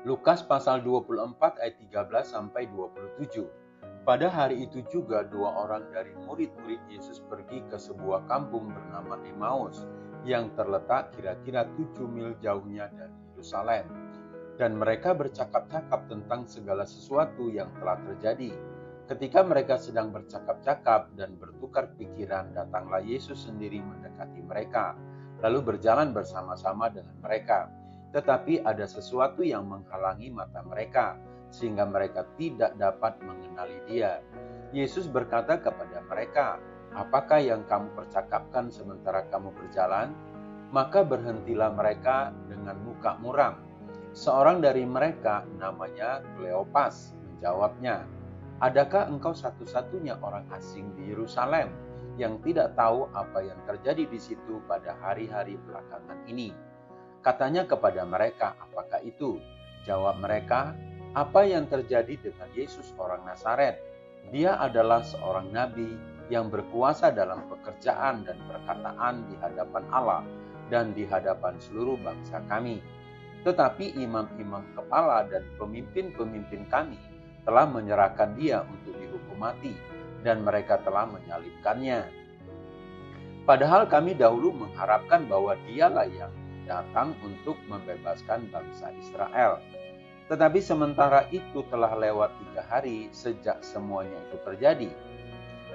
Lukas pasal 24 ayat 13 sampai 27. Pada hari itu juga dua orang dari murid-murid Yesus pergi ke sebuah kampung bernama Emmaus yang terletak kira-kira 7 mil jauhnya dari Yerusalem. Dan mereka bercakap-cakap tentang segala sesuatu yang telah terjadi. Ketika mereka sedang bercakap-cakap dan bertukar pikiran, datanglah Yesus sendiri mendekati mereka, lalu berjalan bersama-sama dengan mereka. Tetapi ada sesuatu yang menghalangi mata mereka, sehingga mereka tidak dapat mengenali Dia. Yesus berkata kepada mereka, "Apakah yang kamu percakapkan sementara kamu berjalan?" Maka berhentilah mereka dengan muka muram. Seorang dari mereka, namanya Kleopas, menjawabnya, "Adakah engkau satu-satunya orang asing di Yerusalem yang tidak tahu apa yang terjadi di situ pada hari-hari belakangan ini?" Katanya kepada mereka, "Apakah itu?" Jawab mereka, "Apa yang terjadi dengan Yesus orang Nazaret? Dia adalah seorang nabi yang berkuasa dalam pekerjaan dan perkataan di hadapan Allah dan di hadapan seluruh bangsa kami. Tetapi imam-imam kepala dan pemimpin-pemimpin kami telah menyerahkan dia untuk dihukum mati, dan mereka telah menyalibkannya. Padahal kami dahulu mengharapkan bahwa dialah yang datang untuk membebaskan bangsa Israel. Tetapi sementara itu telah lewat 3 hari sejak semuanya itu terjadi.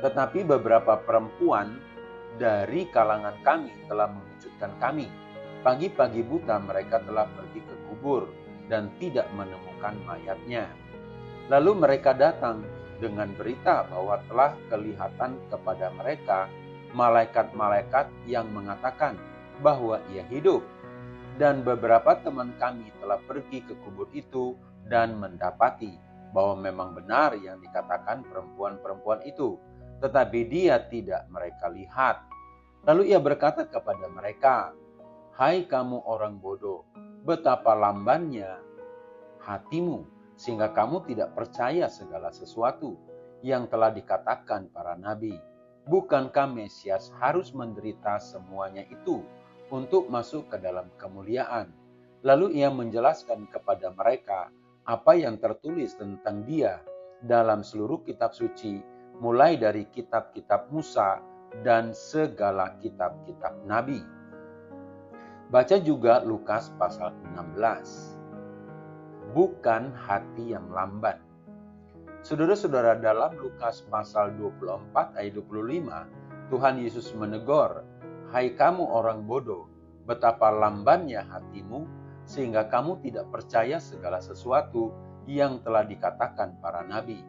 Tetapi beberapa perempuan dari kalangan kami telah mengejutkan kami. Pagi-pagi buta mereka telah pergi ke kubur dan tidak menemukan mayatnya. Lalu mereka datang dengan berita bahwa telah kelihatan kepada mereka malaikat-malaikat yang mengatakan bahwa ia hidup. Dan beberapa teman kami telah pergi ke kubur itu dan mendapati bahwa memang benar yang dikatakan perempuan-perempuan itu, tetapi dia tidak mereka lihat. Lalu ia berkata kepada mereka, "Hai kamu orang bodoh, betapa lambannya hatimu, sehingga kamu tidak percaya segala sesuatu yang telah dikatakan para nabi. Bukankah Mesias harus menderita semuanya itu untuk masuk ke dalam kemuliaan?" Lalu ia menjelaskan kepada mereka apa yang tertulis tentang dia dalam seluruh kitab suci, mulai dari kitab-kitab Musa dan segala kitab-kitab nabi. Baca juga Lukas pasal 16. Bukan hati yang lamban. Saudara-saudara, dalam Lukas pasal 24 ayat 25, Tuhan Yesus menegur, "Hai kamu orang bodoh, betapa lambannya hatimu, sehingga kamu tidak percaya segala sesuatu yang telah dikatakan para nabi."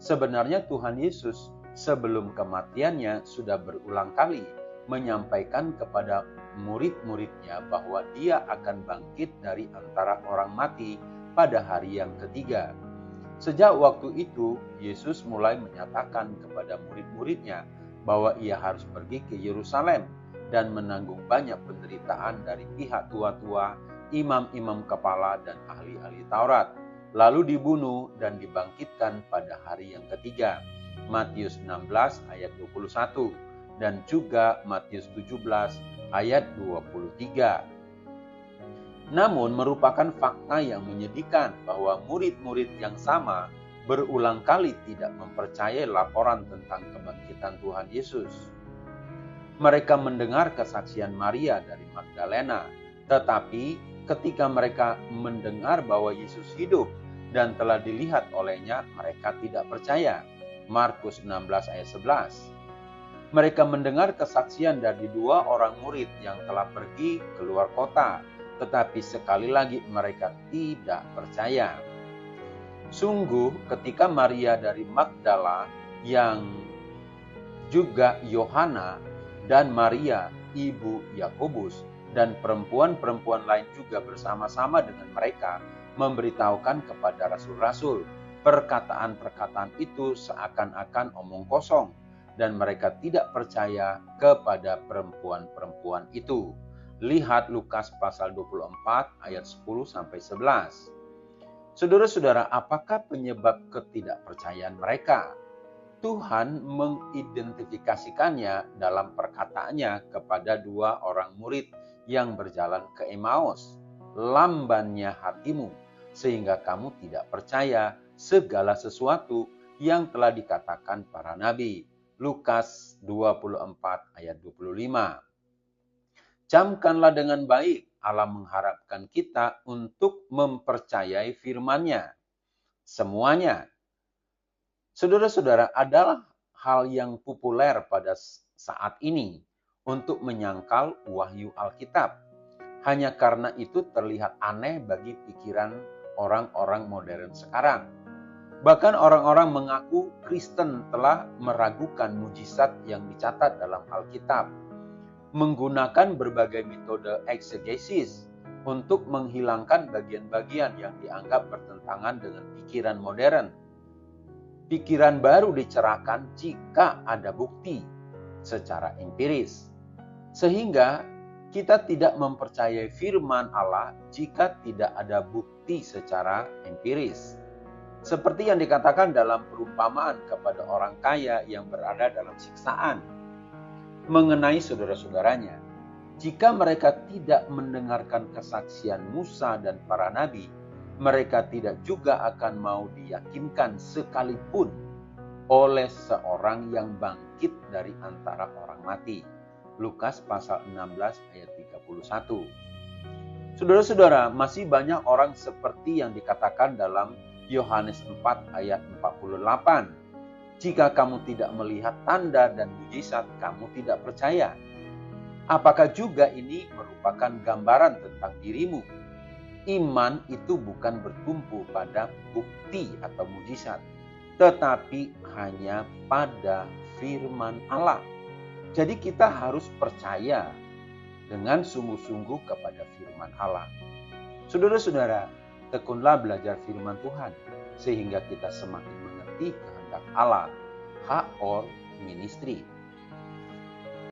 Sebenarnya Tuhan Yesus sebelum kematiannya sudah berulang kali menyampaikan kepada murid-muridnya bahwa dia akan bangkit dari antara orang mati pada hari yang ketiga. Sejak waktu itu, Yesus mulai menyatakan kepada murid-muridnya bahwa ia harus pergi ke Yerusalem dan menanggung banyak penderitaan dari pihak tua-tua, imam-imam kepala, dan ahli-ahli Taurat, lalu dibunuh dan dibangkitkan pada hari yang ketiga. Matius 16 ayat 21 dan juga Matius 17 ayat 23. Namun merupakan fakta yang menyedihkan bahwa murid-murid yang sama berulang kali tidak mempercayai laporan tentang kebangkitan Tuhan Yesus. Mereka mendengar kesaksian Maria dari Magdalena, tetapi ketika mereka mendengar bahwa Yesus hidup dan telah dilihat olehnya, mereka tidak percaya. Markus 16 ayat 11. Mereka mendengar kesaksian dari 2 orang murid yang telah pergi keluar kota, tetapi sekali lagi mereka tidak percaya. Sungguh ketika Maria dari Magdala yang juga Yohana dan Maria ibu Yakobus dan perempuan-perempuan lain juga bersama-sama dengan mereka memberitahukan kepada rasul-rasul, perkataan-perkataan itu seakan-akan omong kosong dan mereka tidak percaya kepada perempuan-perempuan itu. Lihat Lukas pasal 24 ayat 10 sampai 11. Saudara-saudara, apakah penyebab ketidakpercayaan mereka? Tuhan mengidentifikasikannya dalam perkataannya kepada 2 orang murid yang berjalan ke Emmaus. Lambannya hatimu, sehingga kamu tidak percaya segala sesuatu yang telah dikatakan para nabi. Lukas 24 ayat 25. Camkanlah dengan baik, Allah mengharapkan kita untuk mempercayai firman-Nya. Semuanya. Saudara-saudara, adalah hal yang populer pada saat ini untuk menyangkal wahyu Alkitab. Hanya karena itu terlihat aneh bagi pikiran orang-orang modern sekarang. Bahkan orang-orang mengaku Kristen telah meragukan mujizat yang dicatat dalam Alkitab, menggunakan berbagai metode eksegesis untuk menghilangkan bagian-bagian yang dianggap bertentangan dengan pikiran modern. Pikiran baru dicerahkan jika ada bukti secara empiris. Sehingga kita tidak mempercayai firman Allah jika tidak ada bukti secara empiris. Seperti yang dikatakan dalam perumpamaan kepada orang kaya yang berada dalam siksaan. Mengenai saudara-saudaranya, jika mereka tidak mendengarkan kesaksian Musa dan para nabi, mereka tidak juga akan mau diyakinkan sekalipun oleh seorang yang bangkit dari antara orang mati. Lukas pasal 16 ayat 31. Saudara-saudara, masih banyak orang seperti yang dikatakan dalam Yohanes 4 ayat 48. Jika kamu tidak melihat tanda dan mujizat, kamu tidak percaya. Apakah juga ini merupakan gambaran tentang dirimu? Iman itu bukan bertumpu pada bukti atau mujizat, tetapi hanya pada firman Allah. Jadi kita harus percaya dengan sungguh-sungguh kepada firman Allah. Saudara-saudara, tekunlah belajar firman Tuhan, sehingga kita semakin mengerti kehendak Allah. Haor Ministry.